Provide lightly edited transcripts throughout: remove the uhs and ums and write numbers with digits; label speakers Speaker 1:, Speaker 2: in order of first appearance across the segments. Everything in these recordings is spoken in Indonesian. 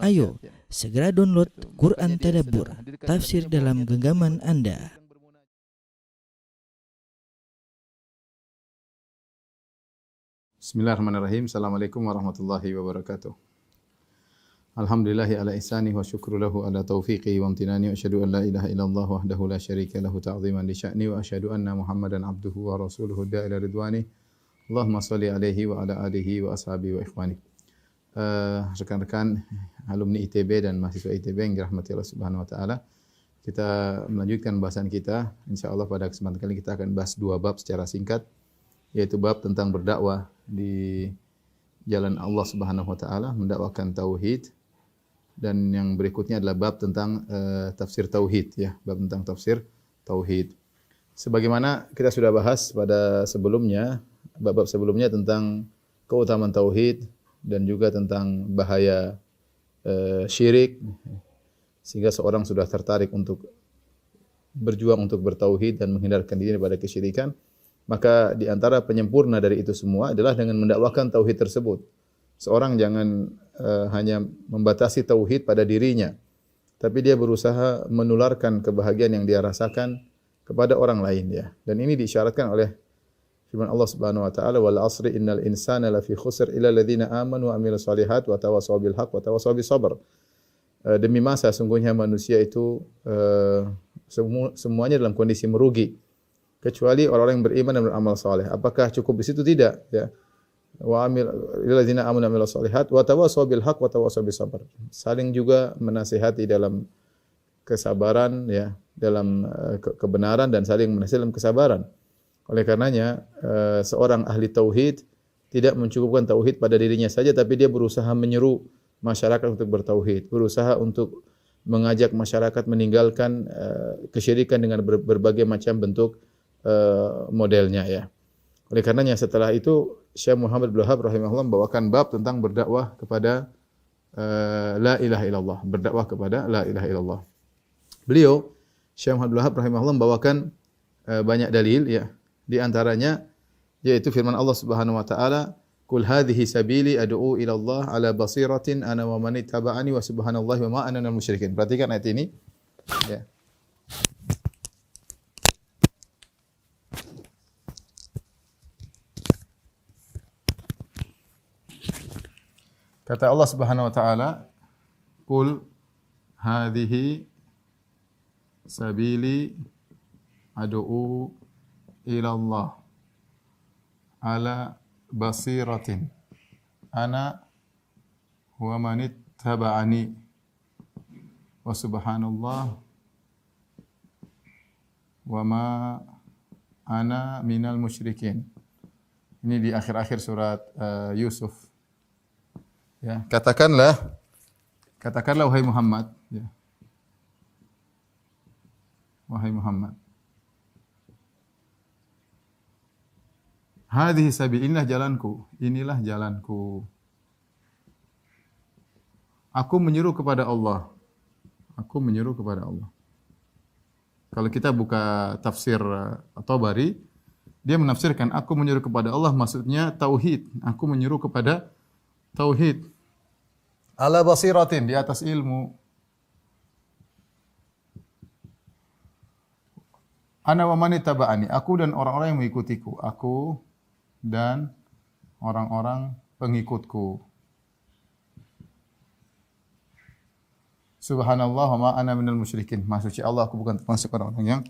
Speaker 1: Ayo, segera download Quran Tadabbur, tafsir dalam genggaman Anda.
Speaker 2: Bismillahirrahmanirrahim. Assalamualaikum warahmatullahi wabarakatuh. Alhamdulillahi ala ihsanihi wa syukru lahu ala taufiqihi wa amtinani wa asyhadu an la ilaha illallah wahdahu la syarika lahu ta'ziman li sya'ni wa asyhadu anna Muhammadan abduhu wa rasuluhu da'ila ridwani. Allahumma shalli alaihi wa ala alihi wa ashabihi wa ikhwani. Rekan-rekan alumni ITB dan mahasiswa ITB yang dirahmati Allah Subhanahu wa taala. Kita melanjutkan bahasan kita. Insyaallah pada kesempatan kali kita akan bahas dua bab secara singkat, yaitu bab tentang berdakwah di jalan Allah Subhanahu wa taala, mendakwakan tauhid, dan yang berikutnya adalah bab tentang tafsir tauhid ya, bab tentang tafsir tauhid. Sebagaimana kita sudah bahas pada sebelumnya, bab-bab sebelumnya tentang keutamaan tauhid dan juga tentang bahaya syirik, sehingga seorang sudah tertarik untuk berjuang untuk bertauhid dan menghindarkan diri daripada kesyirikan. Maka di antara penyempurna dari itu semua adalah dengan mendakwakan tauhid tersebut. Seorang jangan hanya membatasi tauhid pada dirinya, tapi dia berusaha menularkan kebahagiaan yang dia rasakan kepada orang lain ya. Dan ini diisyaratkan oleh firman Allah Subhanahu wa taala, wal asri innal insana lafi khusr illa alladziina aamanu wa 'amilus shalihaati wa tawassaw bil haqq wa tawassaw bis sabr. Demi masa sungguhnya manusia itu semuanya dalam kondisi merugi kecuali orang-orang yang beriman dan beramal saleh. Apakah cukup di situ? Tidak ya. Wa amil alladzina amanu wa 'amilus shalihaati wa tawassaw bil haqq wa tawassaw bis sabr. Saling juga menasihati dalam kesabaran ya, dalam kebenaran, dan saling menasihati dalam kesabaran. Oleh karenanya seorang ahli tauhid tidak mencukupkan tauhid pada dirinya saja, tapi dia berusaha menyeru masyarakat untuk bertauhid, berusaha untuk mengajak masyarakat meninggalkan kesyirikan dengan berbagai macam bentuk modelnya ya. Oleh karenanya setelah itu Syekh Muhammad bin Wahab rahimahullah membawakan bab tentang berdakwah kepada la ilaha illallah, berdakwah kepada la ilaha illallah. Beliau Syekh Muhammad bin Wahab rahimahullah membawakan banyak dalil ya. Di antaranya yaitu firman Allah Subhanahu wa taala, "Qul hadhihi sabili ad'u ila Allah ala basiratin ana wa man ittaba'ani wa subhanallahi wa ma ana minal musyrikin." Perhatikan ayat ini ya. Kata Allah Subhanahu wa taala, "Qul hadhihi sabili ad'u ila Allah ala basiratin ana wa man ittaba'ani wa subhanallah wa ma ana minal musyrikin." Ini di akhir-akhir surat Yusuf. Ya, katakanlah wahai Muhammad ya. Wahai Muhammad, hadhihi sabil, inilah jalanku. Aku menyeru kepada Allah. Kalau kita buka tafsir At-Tabari, dia menafsirkan aku menyeru kepada Allah, maksudnya tauhid. Aku menyeru kepada tauhid. Ala basiratin, di atas ilmu. Ana wa man ittaba'ani, aku dan orang-orang yang mengikutiku. Aku dan orang-orang pengikutku. Subhanallah wa ma ana minal musyrikin. Maha suci Allah, aku bukan termasuk orang-orang yang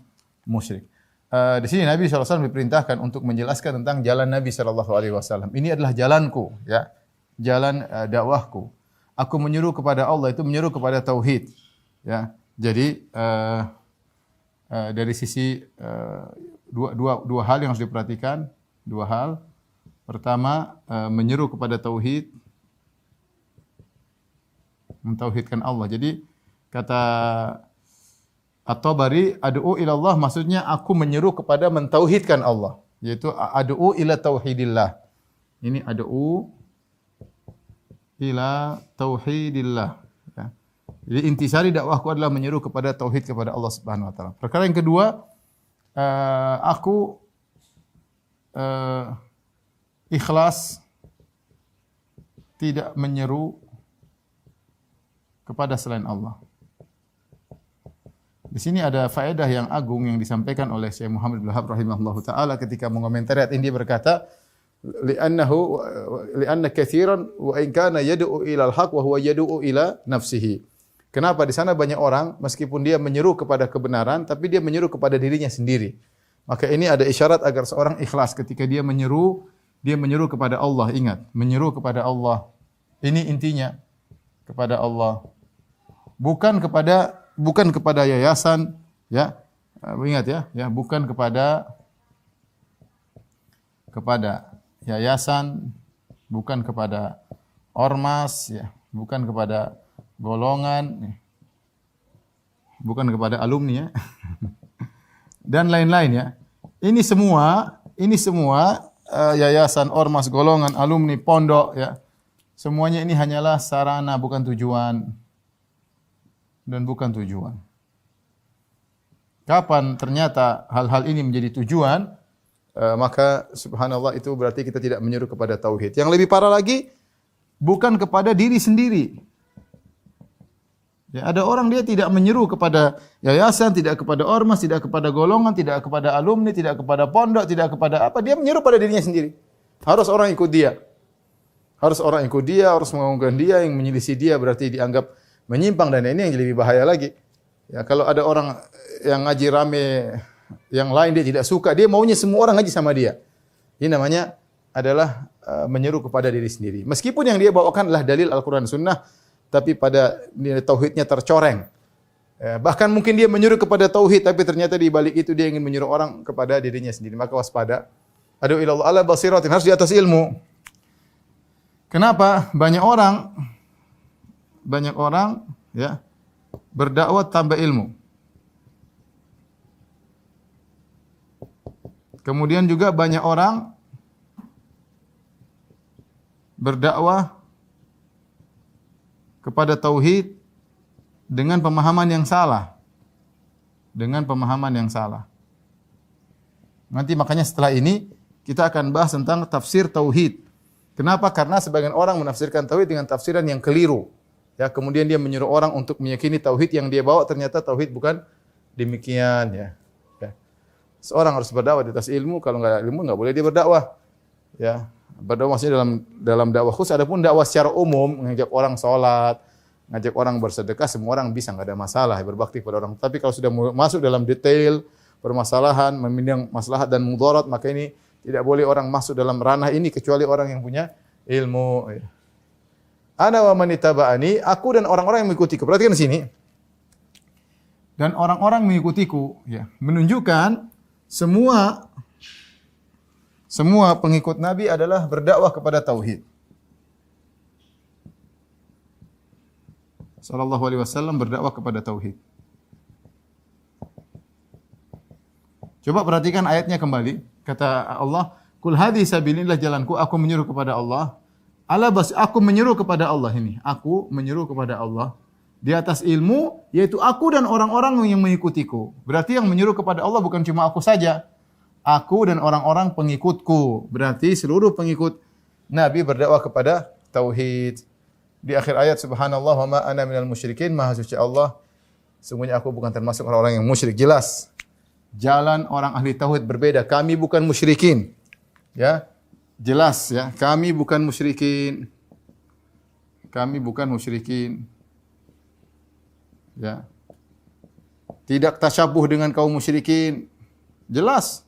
Speaker 2: musyrik. Di sini Nabi SAW diperintahkan untuk menjelaskan tentang jalan Nabi SAW. Ini adalah jalanku, ya, jalan dakwahku. Aku menyeru kepada Allah, itu menyeru kepada tauhid. Ya, jadi dari sisi dua hal yang harus diperhatikan. Dua hal. Pertama, menyeru kepada tauhid, mentauhidkan Allah. Jadi kata At-Tabari, ad'u ila Allah, maksudnya aku menyeru kepada mentauhidkan Allah, yaitu ad'u ila tauhidillah. Ini ad'u ila tauhidillah ya. Jadi intisari dakwahku adalah menyeru kepada tauhid kepada Allah Subhanahu wa taala. Perkara yang kedua, aku ikhlas tidak menyeru kepada selain Allah. Di sini ada faedah yang agung yang disampaikan oleh Syekh Muhammad bin Wahab rahimahullahu taala ketika mengomentari ayat ini. Dia berkata, li'anna katsiran wa in kana yad'u ila al-haq wa huwa yad'u ila nafsihi. Kenapa di sana banyak orang meskipun dia menyeru kepada kebenaran tapi dia menyeru kepada dirinya sendiri. Maka ini ada isyarat agar seorang ikhlas ketika dia menyeru kepada Allah. Ingat, menyeru kepada Allah. Ini intinya, kepada Allah. Bukan kepada yayasan, ya. Ingat ya, bukan kepada yayasan, bukan kepada ormas, ya, bukan kepada golongan, bukan kepada alumni, ya. Dan lain-lain, ya. Ini semua yayasan, ormas, golongan, alumni, pondok, ya. Semuanya ini hanyalah sarana, bukan tujuan. Dan bukan tujuan. Kapan ternyata hal-hal ini menjadi tujuan, maka subhanallah itu berarti kita tidak menyeru kepada tauhid. Yang lebih parah lagi, bukan kepada diri sendiri. Ya, ada orang dia tidak menyeru kepada yayasan, tidak kepada ormas, tidak kepada golongan, tidak kepada alumni, tidak kepada pondok, tidak kepada apa. Dia menyeru pada dirinya sendiri. Harus orang ikut dia. Harus mengagungkan dia, yang menyelisih dia berarti dianggap menyimpang, dan ini yang lebih bahaya lagi. Ya, kalau ada orang yang ngaji rame, yang lain dia tidak suka, dia maunya semua orang ngaji sama dia. Ini namanya adalah menyeru kepada diri sendiri. Meskipun yang dia bawakan adalah dalil Al-Quran Sunnah, tapi pada nilai tauhidnya tercoreng. Bahkan mungkin dia menyuruh kepada tauhid, tapi ternyata di balik itu dia ingin menyuruh orang kepada dirinya sendiri. Maka waspada. Adu ilallah ala basiratin, harus di atas ilmu. Kenapa? Banyak orang ya berdakwah tanpa ilmu. Kemudian juga banyak orang berdakwah kepada tauhid dengan pemahaman yang salah. Nanti makanya setelah ini kita akan bahas tentang tafsir tauhid. Kenapa? Karena sebagian orang menafsirkan tauhid dengan tafsiran yang keliru. Ya, kemudian dia menyuruh orang untuk meyakini tauhid yang dia bawa, ternyata tauhid bukan demikian, ya. Seorang harus berdakwah di atas ilmu, kalau enggak ada ilmu enggak boleh dia berdakwah. Ya. Berdakwah maksudnya dalam dakwah khusus, adapun dakwah secara umum, mengajak orang salat, ngajak orang bersedekah, semua orang bisa, enggak ada masalah berbakti kepada orang. Tapi kalau sudah masuk dalam detail permasalahan, memandang maslahat dan mudarat, maka ini tidak boleh orang masuk dalam ranah ini kecuali orang yang punya ilmu. Ana wa man ittaba'ani, aku dan orang-orang yang mengikutiku. Perhatikan di sini. Dan orang-orang mengikutiku, ya, menunjukkan semua pengikut Nabi adalah berdakwah kepada tauhid. Sallallahu alaihi wasallam berdakwah kepada tauhid. Coba perhatikan ayatnya kembali. Kata Allah, "Qul hadhihi sabilillah, jalanku, aku menyuruh kepada Allah." Aku menyuruh kepada Allah ini. Aku menyuruh kepada Allah di atas ilmu, yaitu aku dan orang-orang yang mengikutiku. Berarti yang menyuruh kepada Allah bukan cuma aku saja. Aku dan orang-orang pengikutku. Berarti seluruh pengikut Nabi berdakwah kepada tauhid. Di akhir ayat, subhanallah wa ma ana minal musyrikin, maha suci Allah, sungguhnya aku bukan termasuk orang-orang yang musyrik. Jelas. Jalan orang ahli tauhid berbeda. Kami bukan musyrikin. Ya. Jelas, ya. Kami bukan musyrikin. Ya. Tidak tasyabuh dengan kaum musyrikin. Jelas.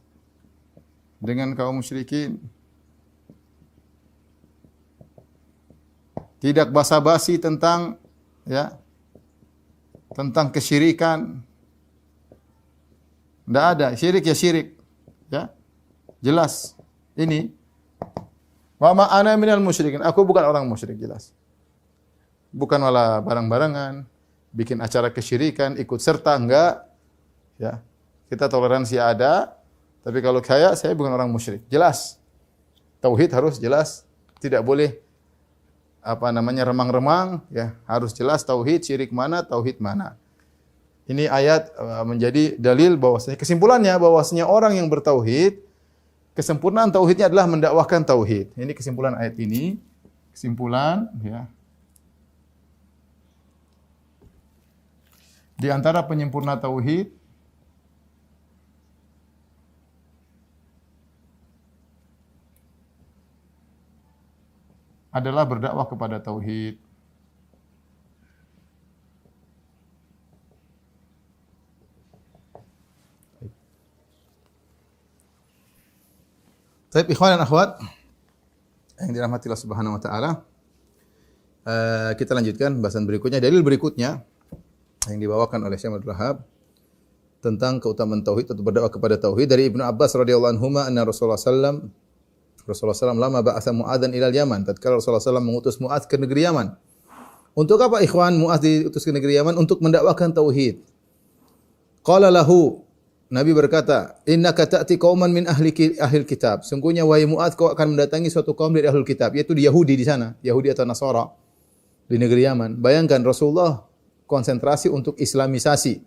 Speaker 2: Dengan kaum musyrikin. Tidak basa-basi tentang, ya, tentang kesyirikan. Tidak ada. Syirik ya syirik. Ya. Jelas. Ini. Wa ma ana minal musyrikin. Aku bukan orang musyrik, jelas. Bukan malah barang-barangan, bikin acara kesyirikan, ikut serta, enggak. Ya. Kita toleransi ada, tapi kalau saya bukan orang musyrik. Jelas. Tauhid harus jelas, tidak boleh remang-remang, ya. Harus jelas tauhid, syirik mana, tauhid mana. Ini ayat menjadi dalil bahwasanya kesimpulannya bahwasanya orang yang bertauhid, kesempurnaan tauhidnya adalah mendakwahkan tauhid. Ini kesimpulan ayat ini. Kesimpulan, ya. Di antara penyempurna tauhid adalah berdakwah kepada tauhid. Baik, ikhwan dan akhwat yang dirahmati Allah Subhanahu wa taala. Kita lanjutkan bahasan berikutnya. Dalil berikutnya yang dibawakan oleh Syekh Abdul Wahhab tentang keutamaan tauhid atau berdakwah kepada tauhid dari Ibnu Abbas radhiyallahu anhuma anna Rasulullah sallam lama ba'atsa Mu'adzan ilal Yaman. Tatkala Rasulullah sallam mengutus Mu'adz ke negeri Yaman. Untuk apa ikhwan Mu'adz diutus ke negeri Yaman? Untuk mendakwakan tauhid. Qala lahu, Nabi berkata, "Innaka ta'ti qauman min ahli kitab." Sungguhnya wahai Mu'adz kau akan mendatangi suatu kaum dari ahlul kitab, yaitu di Yahudi di sana, Yahudi atau Nasara di negeri Yaman. Bayangkan Rasulullah konsentrasi untuk islamisasi.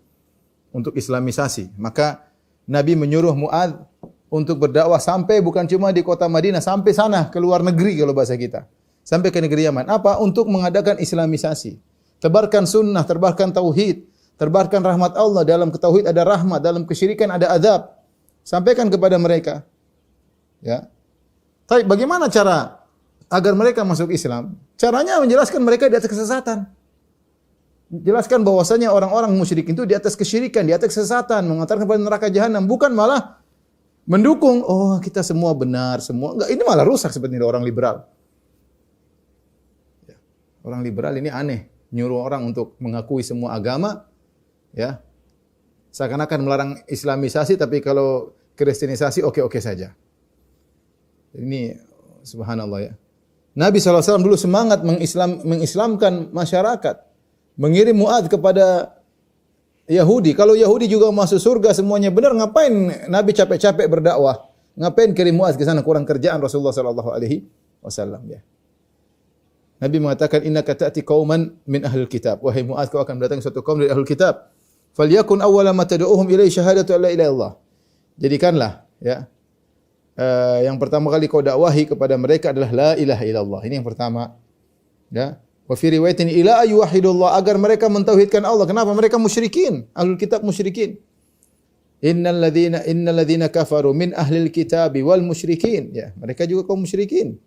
Speaker 2: Untuk islamisasi. Maka Nabi menyuruh Mu'adz untuk berdakwah sampai bukan cuma di kota Madinah, sampai sana ke luar negeri kalau bahasa kita. Sampai ke negeri Yaman. Apa? Untuk mengadakan islamisasi. Tebarkan sunnah, tebarkan tauhid. Terbarkan rahmat Allah. Dalam tauhid ada rahmat, dalam kesyirikan ada azab. Sampaikan kepada mereka. Ya. Tapi bagaimana cara agar mereka masuk Islam? Caranya menjelaskan mereka di atas kesesatan. Jelaskan bahwasanya orang-orang musyrik itu di atas kesyirikan, di atas kesesatan, mengantarkan kepada neraka jahanam, bukan malah mendukung, oh kita semua benar, semua enggak, ini malah rusak seperti ini orang liberal. Ya. Orang liberal ini aneh, nyuruh orang untuk mengakui semua agama. Ya, seakan-akan melarang islamisasi, tapi kalau kristenisasi oke-oke saja. Ini subhanallah ya. Nabi SAW dulu semangat mengislamkan masyarakat, mengirim Mu'adz kepada Yahudi. Kalau Yahudi juga masuk surga semuanya benar, ngapain Nabi capek-capek berdakwah? Ngapain kirim Mu'adz ke sana? Kurang kerjaan Rasulullah SAW ya. Nabi mengatakan, "Innaka ta'ti qauman min ahlil kitab." Wahai Mu'adz, kau akan mendatangi suatu kaum dari ahlul kitab. Falyakun awwala ma tad'uuhum ilaihi syahadatu alla ilaha illallah. Jadikanlah ya yang pertama kali kau dakwahi kepada mereka adalah la ilaha illallah. Ini yang pertama. Ya. Wa fi riwayatin ila ayyuhidullah, agar mereka mentauhidkan Allah. Kenapa? Mereka musyrikin, ahlul kitab musyrikin. Innal ladzina kafaru min ahlil kitabi wal musyrikin. Ya, mereka juga kaum musyrikin.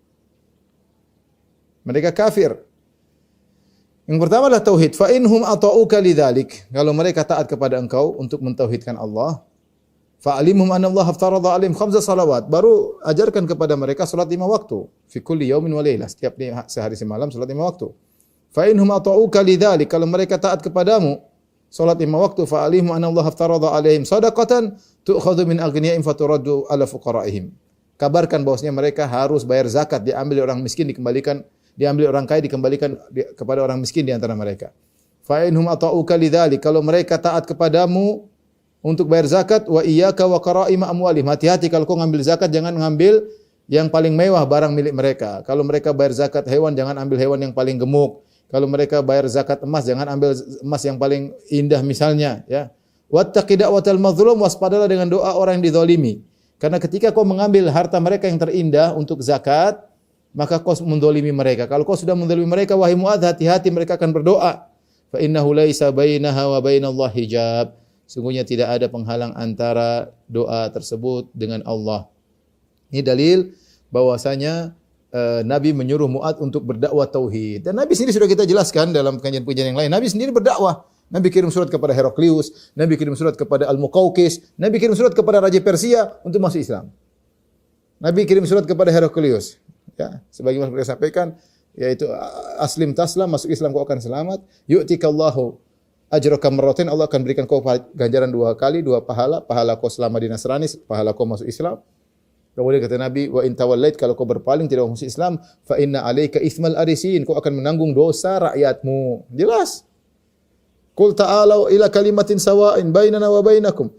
Speaker 2: Mereka kafir. Yang pertama adalah tauhid. Fa inhum ata'uka lidzalik. Kalau mereka taat kepada engkau untuk mentauhidkan Allah, fa alimhum anna Allah aftarada alaihim khamsa salawat. Baru ajarkan kepada mereka salat 5 waktu. Fi kulli yaumin wa lailah. Setiap sehari semalam salat 5 waktu. Fa inhum ata'uka lidzalik. Kalau mereka taat kepadamu salat 5 waktu, fa alimhum anna Allah aftarada alaihim shadaqatan tu'khadhu min aghniyaihim faturaddu ala fuqaraihim. Kabarkan bahwasanya mereka harus bayar zakat, diambil orang miskin dikembalikan, diambil orang kaya dikembalikan kepada orang miskin di antara mereka. Fa inhum ata'uka lidzalik. Kalau mereka taat kepadamu untuk bayar zakat, wa iyyaka wa qara'ima amwalihim. Hati-hati kalau kau ngambil zakat, jangan ngambil yang paling mewah barang milik mereka. Kalau mereka bayar zakat hewan, jangan ambil hewan yang paling gemuk. Kalau mereka bayar zakat emas, jangan ambil emas yang paling indah misalnya, ya. Wattaqi da'watal mazlum, waspadalah dengan doa orang yang dizalimi. Karena ketika kau mengambil harta mereka yang terindah untuk zakat, maka kau mendolimi mereka. Kalau kau sudah mendolimi mereka, wahai Mu'adz, hati-hati, mereka akan berdoa. Fa innahu laisa bainaha wa bainallahi hijab. Sungguhnya tidak ada penghalang antara doa tersebut dengan Allah. Ini dalil bahwasanya Nabi menyuruh Mu'adz untuk berdakwah tauhid. Dan Nabi sendiri sudah kita jelaskan dalam pengajian-pengajian yang lain. Nabi sendiri berdakwah. Nabi kirim surat kepada Heraklius, Nabi kirim surat kepada Al-Muqawqis, Nabi kirim surat kepada Raja Persia untuk masuk Islam. Nabi kirim surat kepada Heraklius. Ya, sebagaimana mereka sampaikan, yaitu aslim taslam, masuk Islam kau akan selamat. Yu'tikallahu ajraka marratain, Allah akan berikan kau ganjaran 2 kali, 2 pahala, pahala kau selama di Nasrani, pahala kau masuk Islam. Kemudian kata Nabi, wa in tawallait, kalau kau berpaling tidak masuk Islam, fa inna alayka itsmal arisin, kau akan menanggung dosa rakyatmu. Jelas. Qul ta'alu ila kalimatin sawa'in bainana wa bainakum.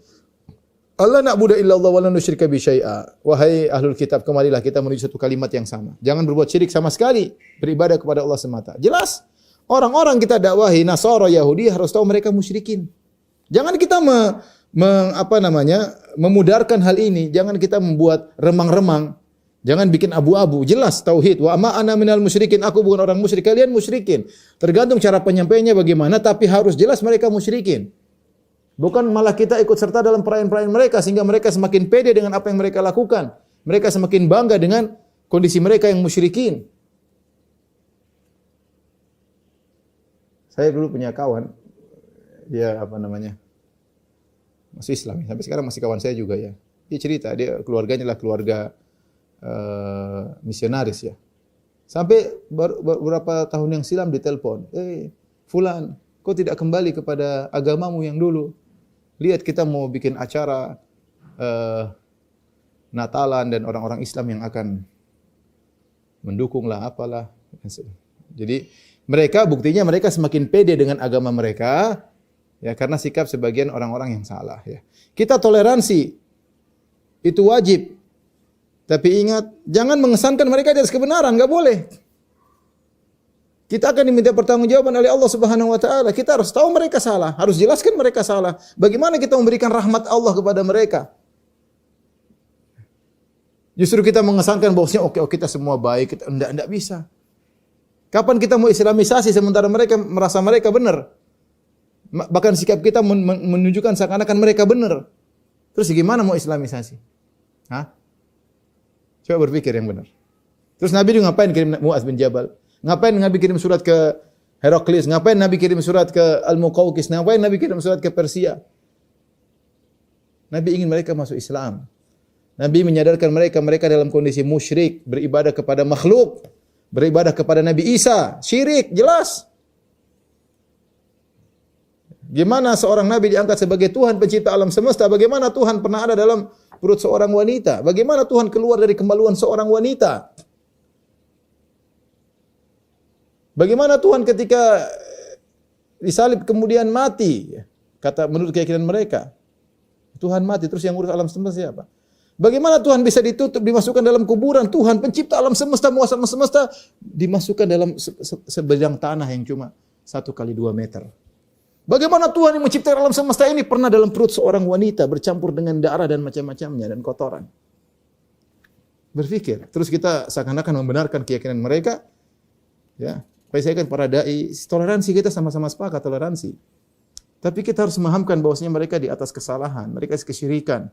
Speaker 2: Allah na'budu illa Allah wa la nusyrika bi syai'a. Wahai ahlul kitab, kemarilah kita menuju satu kalimat yang sama. Jangan berbuat syirik sama sekali, beribadah kepada Allah semata. Jelas. Orang-orang kita dakwahi Nasara Yahudi harus tahu mereka musyrikin. Jangan kita memudarkan hal ini, jangan kita membuat remang-remang. Jangan bikin abu-abu. Jelas tauhid. Wa ma ana minal musyrikin, aku bukan orang musyrik, kalian musyrikin. Tergantung cara penyampaiannya bagaimana, tapi harus jelas mereka musyrikin. Bukan malah kita ikut serta dalam perayaan-perayaan mereka sehingga mereka semakin pede dengan apa yang mereka lakukan. Mereka semakin bangga dengan kondisi mereka yang musyrikin. Saya dulu punya kawan, dia masih Islam. Sampai sekarang masih kawan saya juga ya. Dia cerita, dia keluarganya adalah keluarga misionaris ya. Sampai beberapa tahun yang silam ditelepon, Fulan, kau tidak kembali kepada agamamu yang dulu. Lihat kita mau bikin acara Natalan dan orang-orang Islam yang akan mendukunglah apalah. Jadi buktinya mereka semakin pede dengan agama mereka ya karena sikap sebagian orang-orang yang salah ya. Kita toleransi itu wajib. Tapi ingat, jangan mengesankan mereka di atas kebenaran, enggak boleh. Kita akan diminta pertanggungjawaban oleh Allah Subhanahu wa taala. Kita harus tahu mereka salah, harus jelaskan mereka salah. Bagaimana kita memberikan rahmat Allah kepada mereka? Justru kita mengesankan bahwasanya oke kita semua baik, enggak bisa. Kapan kita mau islamisasi sementara mereka merasa mereka benar? Bahkan sikap kita menunjukkan seakan-akan mereka benar. Terus gimana mau islamisasi? Hah? Coba berpikir yang benar. Terus Nabi juga ngapain kirim Mu'adz bin Jabal? Ngapain Nabi kirim surat ke Heraklius? Ngapain Nabi kirim surat ke Al-Muqawqis? Ngapain Nabi kirim surat ke Persia? Nabi ingin mereka masuk Islam. Nabi menyadarkan mereka dalam kondisi musyrik, beribadah kepada makhluk, beribadah kepada Nabi Isa, syirik, jelas. Gimana seorang Nabi diangkat sebagai Tuhan pencipta alam semesta? Bagaimana Tuhan pernah ada dalam perut seorang wanita? Bagaimana Tuhan keluar dari kemaluan seorang wanita? Bagaimana Tuhan ketika disalib kemudian mati? Kata menurut keyakinan mereka, Tuhan mati terus yang ngurus alam semesta siapa? Bagaimana Tuhan bisa ditutup, dimasukkan dalam kuburan? Tuhan pencipta alam semesta, muasa alam semesta dimasukkan dalam sebidang tanah yang cuma 1 kali 2 meter. Bagaimana Tuhan yang menciptakan alam semesta ini pernah dalam perut seorang wanita bercampur dengan darah dan macam-macamnya dan kotoran? Berpikir, terus kita seakan-akan membenarkan keyakinan mereka. Ya, saya kan para dai, toleransi kita sama-sama sepakat toleransi. Tapi kita harus memahamkan bahwasanya mereka di atas kesalahan, mereka kesyirikan.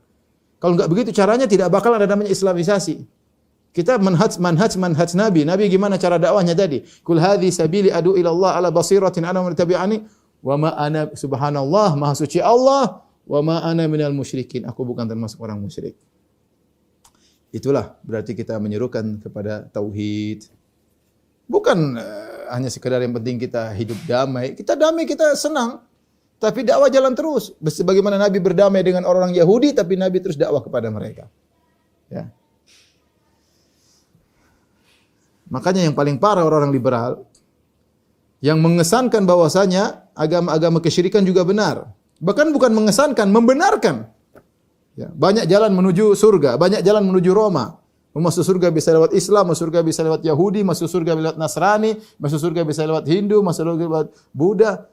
Speaker 2: Kalau enggak begitu caranya tidak bakal ada namanya islamisasi. Kita manhaj Nabi. Nabi gimana cara dakwahnya tadi? Kul hadhi sabili adu ila Allah ala basiratin ana man tabi'ani wa ma ana subhanallah maha suci Allah wa ma ana minal musyrikin. Aku bukan termasuk orang musyrik. Itulah berarti kita menyerukan kepada tauhid. Bukan hanya sekedar yang penting kita hidup damai. Kita damai, kita senang. Tapi dakwah jalan terus. Bagaimana Nabi berdamai dengan orang Yahudi, tapi Nabi terus dakwah kepada mereka. Ya. Makanya yang paling parah orang-orang liberal, yang mengesankan bahwasanya agama-agama kesyirikan juga benar. Bahkan bukan mengesankan, membenarkan. Ya. Banyak jalan menuju surga, banyak jalan menuju Roma. Masuk surga bisa lewat Islam, masuk surga bisa lewat Yahudi, masuk surga lewat Nasrani, masuk surga bisa lewat Hindu, masuk surga lewat Buddha.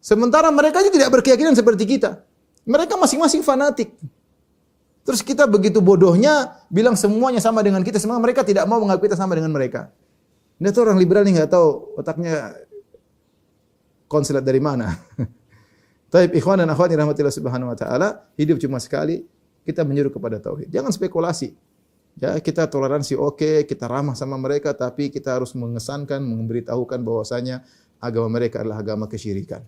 Speaker 2: Sementara mereka juga tidak berkeyakinan seperti kita. Mereka masing-masing fanatik. Terus kita begitu bodohnya bilang semuanya sama dengan kita, sementara mereka tidak mau mengaku kita sama dengan mereka. Ini tuh orang liberal nih enggak tahu otaknya konslet dari mana. Taib ikhwan dan akhwat rahmatillah subhanahu wa taala, hidup cuma sekali, kita menyuruh kepada tauhid. Jangan spekulasi. Ya, kita toleransi oke, kita ramah sama mereka, tapi kita harus mengesankan, memberitahukan bahwasanya agama mereka adalah agama kesyirikan.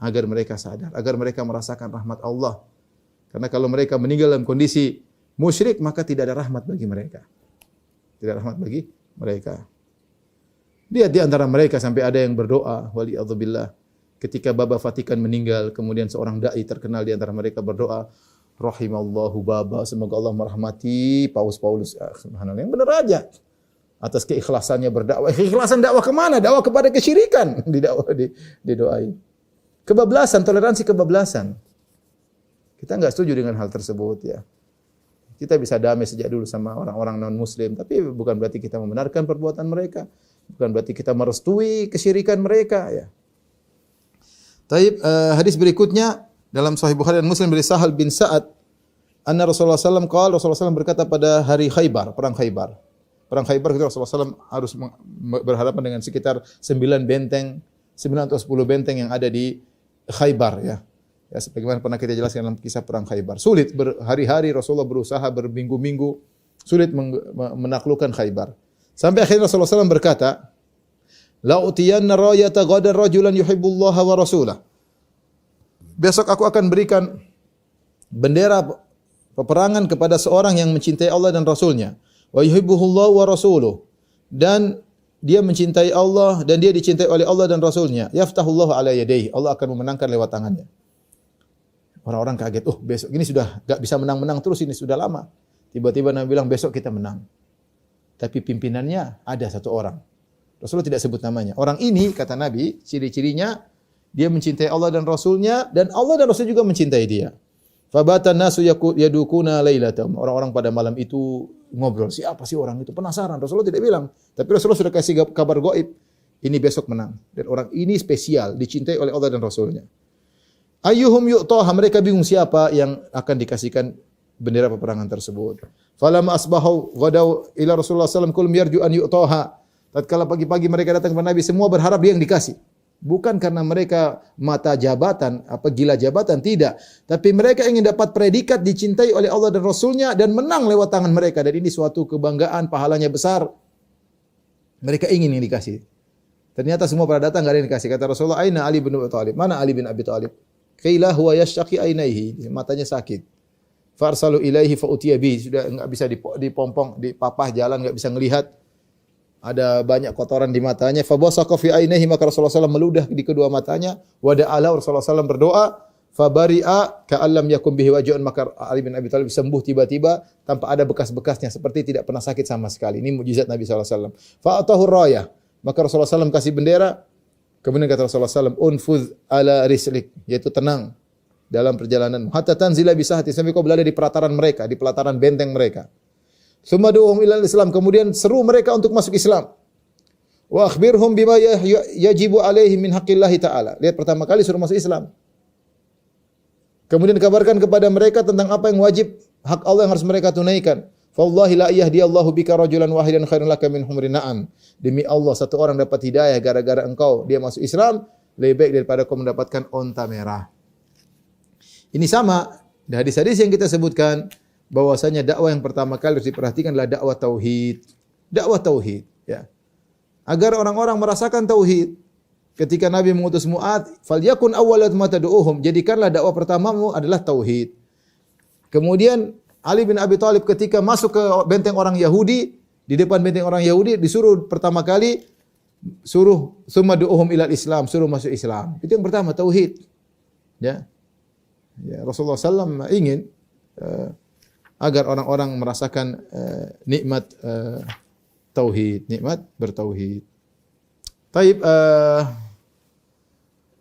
Speaker 2: Agar mereka sadar, agar mereka merasakan rahmat Allah. Karena kalau mereka meninggal dalam kondisi musyrik, maka tidak ada rahmat bagi mereka. Tidak ada rahmat bagi mereka. Lihat di antara mereka sampai ada yang berdoa, waliyadzubillah. Ketika Baba Vatikan meninggal, kemudian seorang dai terkenal di antara mereka berdoa, rahimallahu Baba, semoga Allah merahmati Paus Paulus. Subhanallah, yang benar aja. Atas keikhlasannya berdakwah. Keikhlasan dakwah kemana? Dakwah kepada kesyirikan. Didoain. Kebablasan, toleransi kebablasan. Kita enggak setuju dengan hal tersebut ya. Kita bisa damai sejak dulu sama orang-orang non-muslim, tapi bukan berarti kita membenarkan perbuatan mereka, bukan berarti kita merestui kesyirikan mereka ya. Taib, hadis berikutnya dalam Sahih Bukhari dan Muslim dari Sahal bin Sa'ad, anna Rasulullah SAW Rasulullah SAW berkata pada hari Khaybar, perang Khaybar. Perang Khaybar Rasulullah SAW harus berhadapan dengan sekitar 9 benteng, 9 atau 10 benteng yang ada di Khaybar ya. Ya, sebagaimana pernah kita jelaskan dalam kisah perang Khaybar. Sulit berhari-hari Rasulullah berusaha berminggu-minggu sulit menaklukkan Khaybar. Sampai akhirnya Rasulullah SAW berkata, "La utiyanna rayata ghadan rajulan yuhibbullaha wa rasulah." Besok aku akan berikan bendera peperangan kepada seorang yang mencintai Allah dan Rasulnya. Wa yuhibbuhullahu wa rasuluh. Dan dia mencintai Allah dan dia dicintai oleh Allah dan Rasulnya. Yaftahullahu ala yadayhi. Allah akan memenangkan lewat tangannya. Orang-orang kaget. Oh, besok ini sudah enggak bisa menang-menang terus, ini sudah lama. Tiba-tiba Nabi bilang besok kita menang. Tapi pimpinannya ada satu orang. Rasulullah tidak sebut namanya. Orang ini, kata Nabi, ciri-cirinya dia mencintai Allah dan Rasulnya, dan Allah dan Rasul juga mencintai dia. Fabatan nasu yadukuna lailatam. Orang-orang pada malam itu ngobrol, siapa sih orang itu? Penasaran. Rasulullah tidak bilang, tapi Rasulullah sudah kasih kabar gaib. Ini besok menang. Dan orang ini spesial, dicintai oleh Allah dan Rasulnya. Ayyuhum yu'taha, mereka bingung siapa yang akan dikasihkan bendera peperangan tersebut. Falamma asbahu ghadaw ila Rasulullah sallallahu alaihi wasallam kullu yarju an yu'taha. Tatkala pagi-pagi mereka datang kepada Nabi, semua berharap dia yang dikasih. Bukan karena mereka mata jabatan, gila jabatan, tidak. Tapi mereka ingin dapat predikat dicintai oleh Allah dan Rasulnya dan menang lewat tangan mereka. Dan ini suatu kebanggaan, pahalanya besar. Mereka ingin yang dikasih. Ternyata semua pada datang, enggak ada yang dikasih. Kata Rasulullah, "Aina Ali bin Abi Thalib?" Mana Ali bin Abi Thalib? Qila huwa yashtaqi ainaihi, matanya sakit. Farsalu ilaihi fa utiya bi, sudah enggak bisa dipompong, dipapah jalan, enggak bisa ngelihat. Ada banyak kotoran di matanya. Fa basaqa fi ainaihi, maka Rasulullah SAW meludah di kedua matanya. Wa da'ala, Rasulullah SAW berdoa. Fa bari'a ka'allam yakum bihi waj'un, maka Ali bin Abi Thalib sembuh tiba-tiba tanpa ada bekas-bekasnya, seperti tidak pernah sakit sama sekali. Ini mukjizat Nabi SAW. Fa atahu rayah, maka Rasulullah SAW kasih bendera. Kemudian kata Rasulullah SAW, "Unfudh ala rislik," yaitu tenang dalam perjalanan. Hatta tanzila bisahati, sampai kau berada di pelataran mereka, di pelataran benteng mereka. Summa du'uhum ilal Islam, kemudian seru mereka untuk masuk Islam. Wa akhbirhum bima yajibu alaihim min haqqillahi ta'ala. Lihat, pertama kali suruh masuk Islam. Kemudian kabarkan kepada mereka tentang apa yang wajib, hak Allah yang harus mereka tunaikan. Fawallahi la yahdiyallahu bika rajulan wahidan khairun laka min humrin na'am. Demi Allah, satu orang dapat hidayah gara-gara engkau dia masuk Islam, lebih baik daripada kau mendapatkan onta merah. Ini sama di hadis-hadis yang kita sebutkan, bahwasanya dakwah yang pertama kali harus diperhatikan adalah dakwah tauhid. Dakwah tauhid, ya. Agar orang-orang merasakan tauhid. Ketika Nabi mengutus Mu'adz, "Falyakun awwalat ma tad'uuhum," jadikanlah dakwah pertamamu adalah tauhid. Kemudian Ali bin Abi Thalib ketika masuk ke benteng orang Yahudi, di depan benteng orang Yahudi disuruh pertama kali suruh summa du'uhum ilal Islam, suruh masuk Islam. Itu yang pertama, tauhid. Ya. Ya, Rasulullah SAW ingin agar orang-orang merasakan nikmat tauhid, nikmat bertauhid. Taib,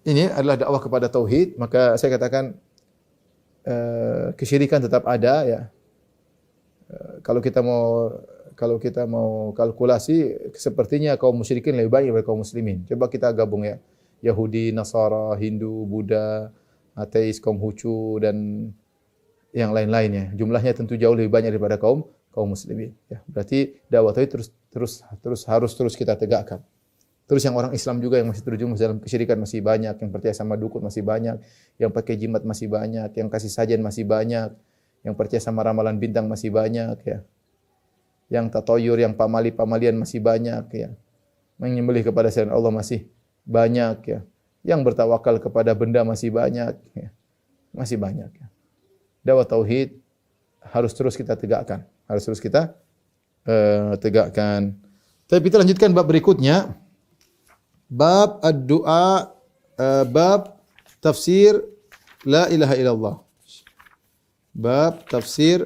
Speaker 2: ini adalah dakwah kepada tauhid, maka saya katakan kesyirikan tetap ada, ya. Kalau kita mau kalkulasi, sepertinya kaum musyrikin lebih banyak daripada kaum muslimin. Coba kita gabung, ya. Yahudi, Nasara, Hindu, Buddha, ateis, kaum Hucu dan yang lain-lainnya. Jumlahnya tentu jauh lebih banyak daripada kaum muslimin, ya. Berarti dakwah tauhid harus terus kita tegakkan. Terus yang orang Islam juga yang masih terjerumus dalam kesyirikan masih banyak, yang percaya sama dukun masih banyak, yang pakai jimat masih banyak, yang kasih sajian masih banyak, yang percaya sama ramalan bintang masih banyak, ya. Yang tatoyur, yang pamali-pamalian masih banyak, ya. Menyembelih kepada selain Allah masih banyak, ya. Yang bertawakal kepada benda masih banyak, ya. Masih banyak, ya. Dakwah tauhid harus terus kita tegakkan, tegakkan. Tapi kita lanjutkan bab berikutnya. Bab ad-du'a, bab tafsir la ilaha illallah. Bab tafsir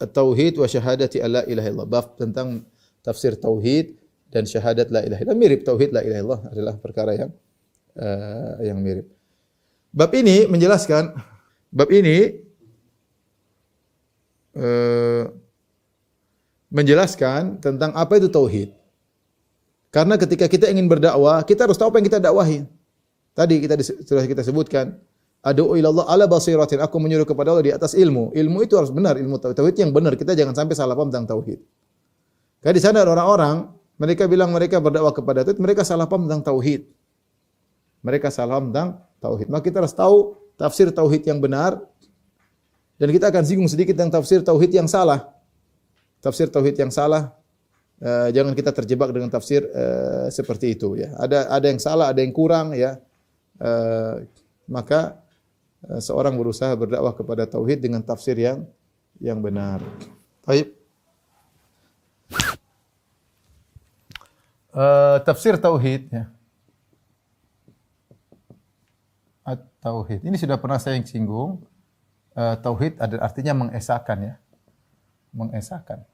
Speaker 2: at-tauhid wa syahadati la ilaha illallah. Bab tentang tafsir tauhid dan syahadat la ilaha illallah. Mirip, tauhid la ilaha illallah adalah perkara yang mirip. Bab ini menjelaskan, menjelaskan tentang apa itu tauhid. Karena ketika kita ingin berdakwah, kita harus tahu apa yang kita dakwahi. Tadi sudah kita sebutkan, ad'u ilallah ala basiratin, aku menyuruh kepada Allah di atas ilmu. Ilmu itu harus benar, ilmu tauhid yang benar. Kita jangan sampai salah paham tentang tauhid. Karena di sana ada orang-orang, mereka bilang mereka berdakwah kepada tauhid, mereka salah paham tentang tauhid. Maka kita harus tahu tafsir tauhid yang benar dan kita akan singgung sedikit tentang tafsir tauhid yang salah. Tafsir tauhid yang salah, jangan kita terjebak dengan tafsir seperti itu ya. Ada yang salah, ada yang kurang ya. Maka seorang berusaha berdakwah kepada tauhid dengan tafsir yang benar. Baik. Tafsir tauhid ya. At-tauhid. Ini sudah pernah saya singgung. Tauhid ada artinya mengesahkan ya. Mengesahkan.